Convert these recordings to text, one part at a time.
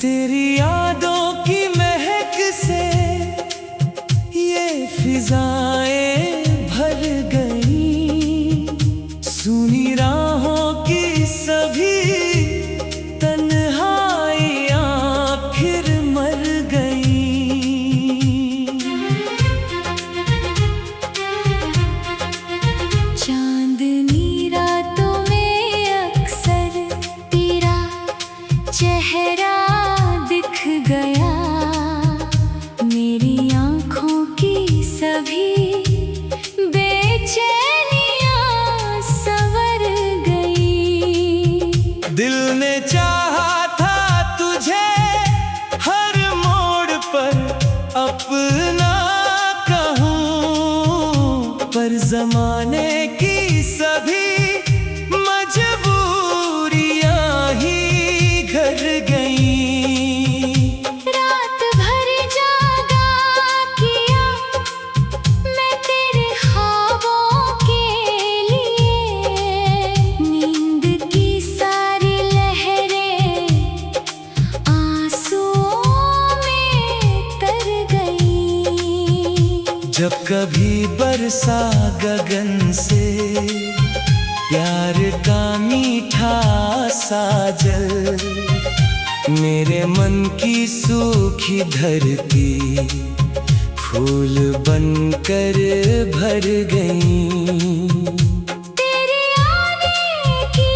तेरी यादों की महक से ये फिजाएं भर गई, सुनी राहों की सभी तन्हाइयां फिर मर गई। चांदनी रातों में अक्सर तेरा चेहरा दिख गया, मेरी आँखों की सभी बेचैनियाँ संवर गई। दिल ने चाहा था तुझे हर मोड़ पर अपना कहूँ, पर जमाने की सभी मजबूरियाँ ही घर गईं। रात भर जागा किया मैं तेरे ख्वाबों के लिए, नींद की सारी लहरें आंसुओं में तर गई। जब कभी बरसा गगन से प्यार का मीठा सा जल, मेरे मन की सूखी धरती फूल बनकर भर गई। तेरे आने की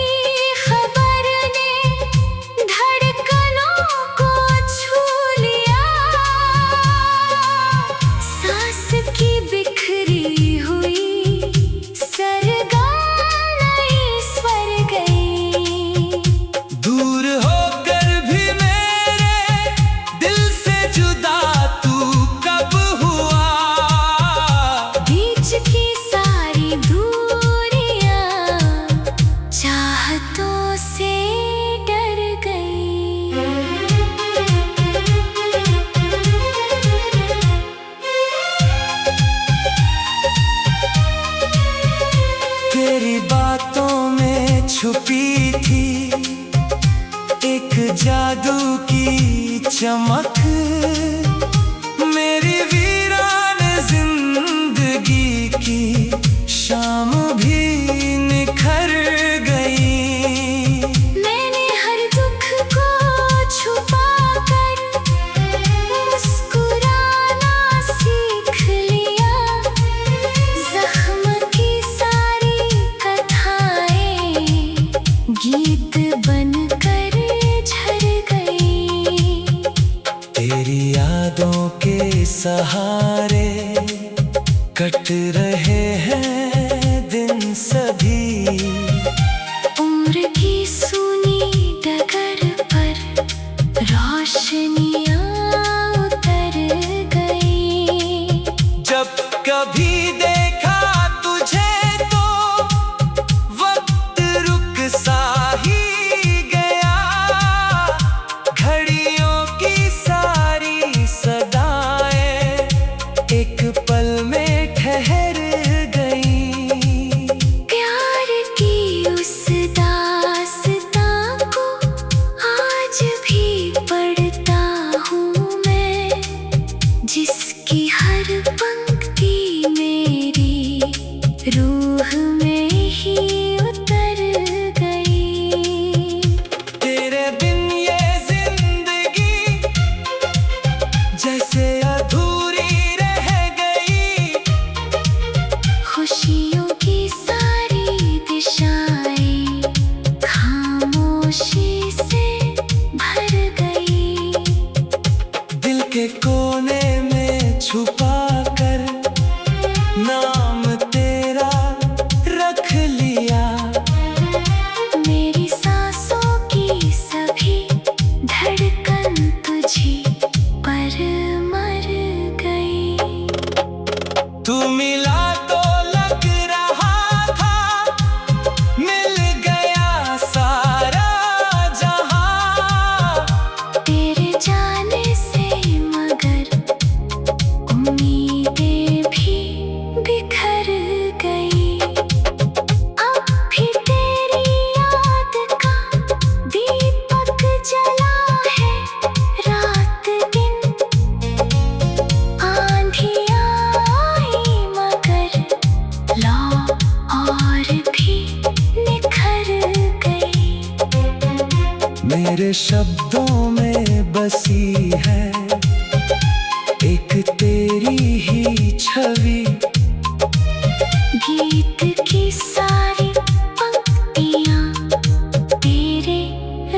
खबर ने धड़कनों को छू लिया, सांस की बिखरी हुई सरगम नई स्वर गई। दूर होकर भी मेरे दिल से जुदा तू कब हुआ, बीच की सारी दूरियां चाहतों से डर गई। तेरी बातों में छुपी थी एक जादू की चमक, मेरी वीरान जिंदगी की शाम भी निखर गई। मैंने हर दुख को छुपाकर मुस्कुराना सीख लिया, जख्म की सारी कथाएं गीत बनकर झर गई। तेरी यादों के सहारे कट रहे हैं दिन सभी, उम्र की सूनी डगर पर रोशनियां उतर गई। जब कभी देखा तुझे तो वक्त रुक सा ही गया, घड़ियों की सारी सदाएं एक पल में ठहर मेरे शब्दों में बसी है एक तेरी ही छवि। गीत की सारी पंक्तियाँ तेरे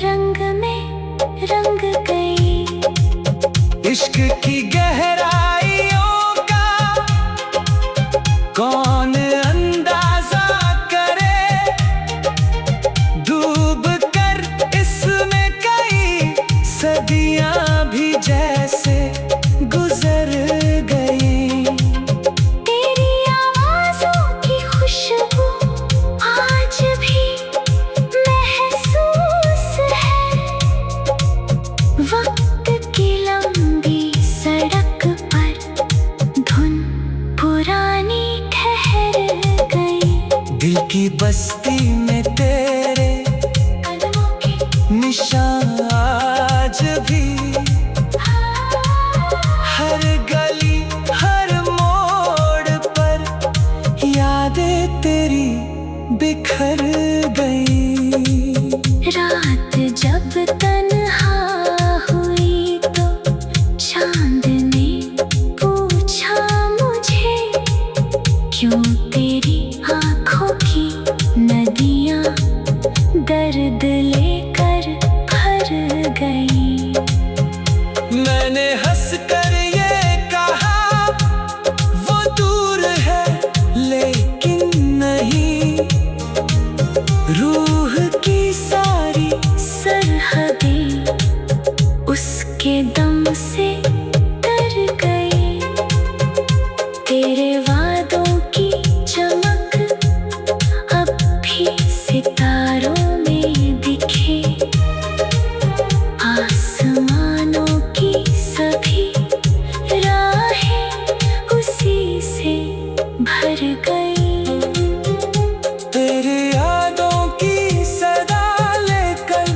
रंग में रंग गई। इश्क की गहराइयों का कौन अंदाजा करे, डूब कर इसमें कई सदियां भी जैसे गुजर गई। तेरी आवाज़ों की खुशबू आज भी महसूस है। वक्त की लंबी सड़क पर धुन पुरानी ठहर गई। दिल की बस्ती में तेरे कदमों के निशान आज भी, हर गली हर मोड़ पर यादें तेरी बिखर गई। रात जब तन्हा हुई तो चांद ने पूछा मुझे, क्यों तेरी आँखों की नदियाँ दर्द लेकर भर गई। मैंने हंसकर ये कहा वो दूर है लेकिन नहीं, रूह की सारी सरहदें उसके दम से तर गई। तेरे वादों की चमक अब भी सितारों में दिखे। आसमानों की सभी राहें उसी से भर गई। तेरी यादों की सदा लेकर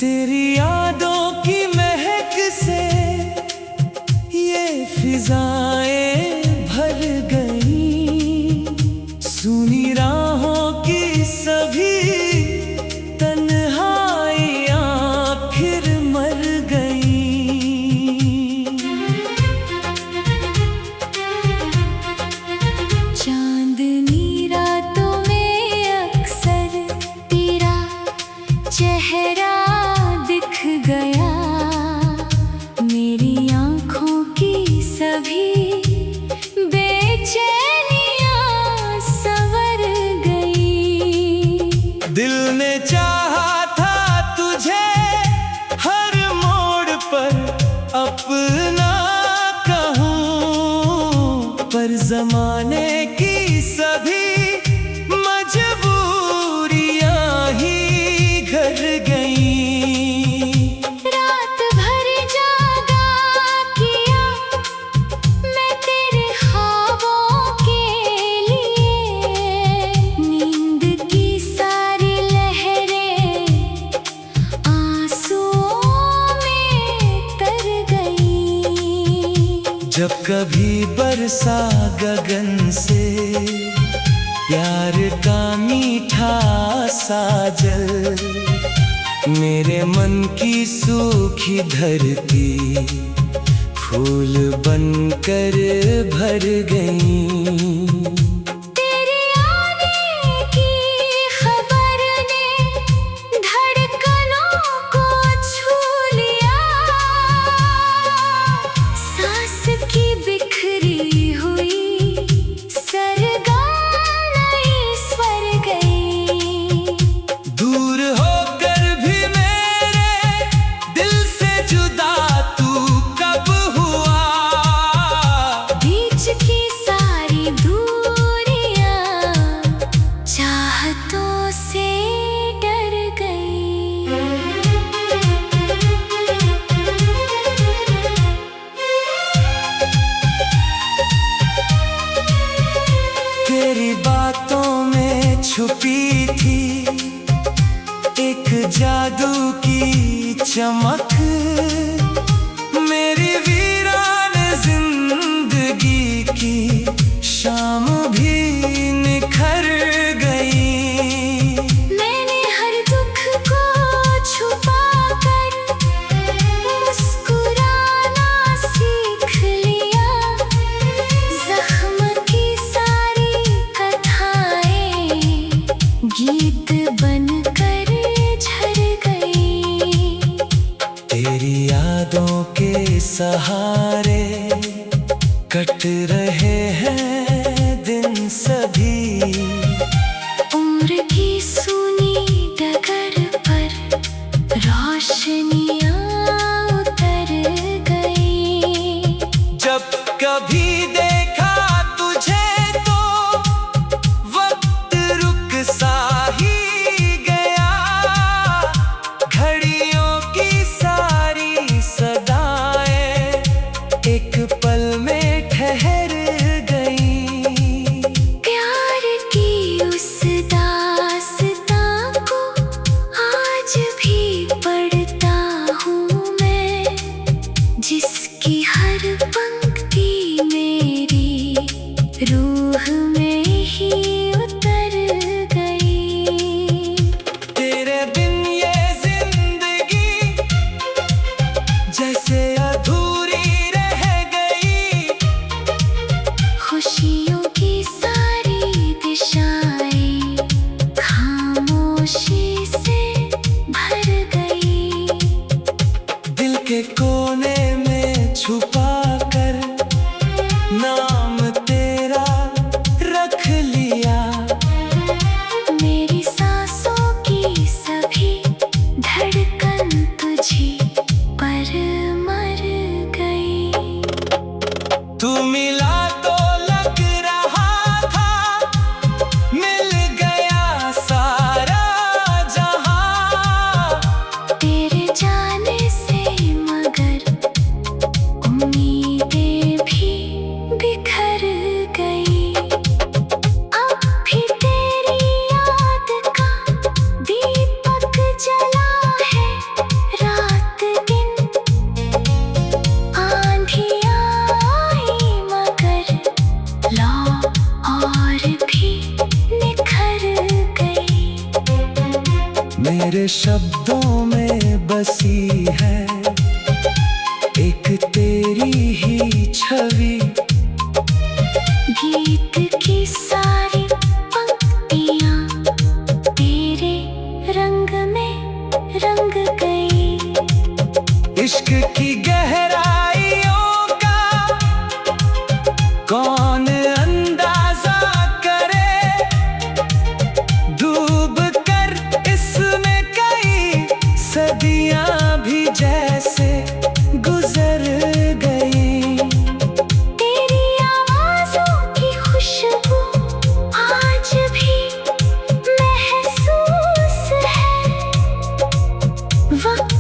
तेरी यादों की महक से ये फिजाएं भर गई। सुनी राहों की सभी तन्हाइयां फिर मर गई। चांदनी रातों में अक्सर तेरा चेहरा दिख गया। मेरी आँखों की सभी बेचैनियाँ संवर गई। दिल ने चाहा था तुझे हर मोड़ पर अपना कहूँ, पर जमाने की सभी मजबूरियां ही घर गईं। रात भर जागा किया मैं तेरे ख्वाबों के लिए। नींद की सारी लहरें आंसुओं में तर गई। जब कभी बरसा गगन से प्यार का मीठा सा जल, मेरे मन की सूखी धरती फूल बनकर भर गई। तेरे आने की खबर ने धड़कनों को छू लिया। सांस की बिखरी हुई सरगम नई स्वर गई। दूर होकर भी मेरे दिल से जुदा तू कब हुआ। बीच की सारी दूर छुपी थी एक जादू की चमक, मेरी वीरान जिंदगी की शाम भी निखर गई। मैंने हर दुख को छुपा कर मुस्कुराना सीख लिया, जख्म की सारी कथाएं गीत बनकर झर गई। तेरी यादों के सहारे कट रहे हैं दिन सभी, उम्र की सूनी डगर पर रोशनियां उतर गई। जब कभी देखा तुझे तो वक्त रुक सा ही गया, घड़ियों की सारी सदाएं एक पल में ठहर गई। प्यार की उस दास्तां को आज भी पढ़ता हूँ मैं, जिसकी हर पंक्ति मेरी रूह में ही उतर गई। तेरे बिन ये जिंदगी जैसे अधूरी रह गई, खुशियों की सारी दिशाएं खामोशी से भर गई। दिल के कोने में छुपा कर नाम तेरा रख लिया, मेरी सांसों की सभी धड़कन तुझी पर मर गई। तू मिला तो लग रहा था मिल गया सारा जहां, तेरे जाने से मगर उम्मीदें भी बिखर गई। अब भी तेरी याद का दीपक जला है, रात दिन आंधियां आई मगर लौ और भी निखर गई। मेरे शब्दों में बसी है एक तेरी ही छवि, गीत की सारी पंक्तियां तेरे रंग में रंग गई। इश्क की गहराइयों का कौन अंदाजा करे, डूब कर इसमें कई सदियां भी जैसे गुजर गई। तेरी आवाज़ों की खुशबू आज भी महसूस है, वक्त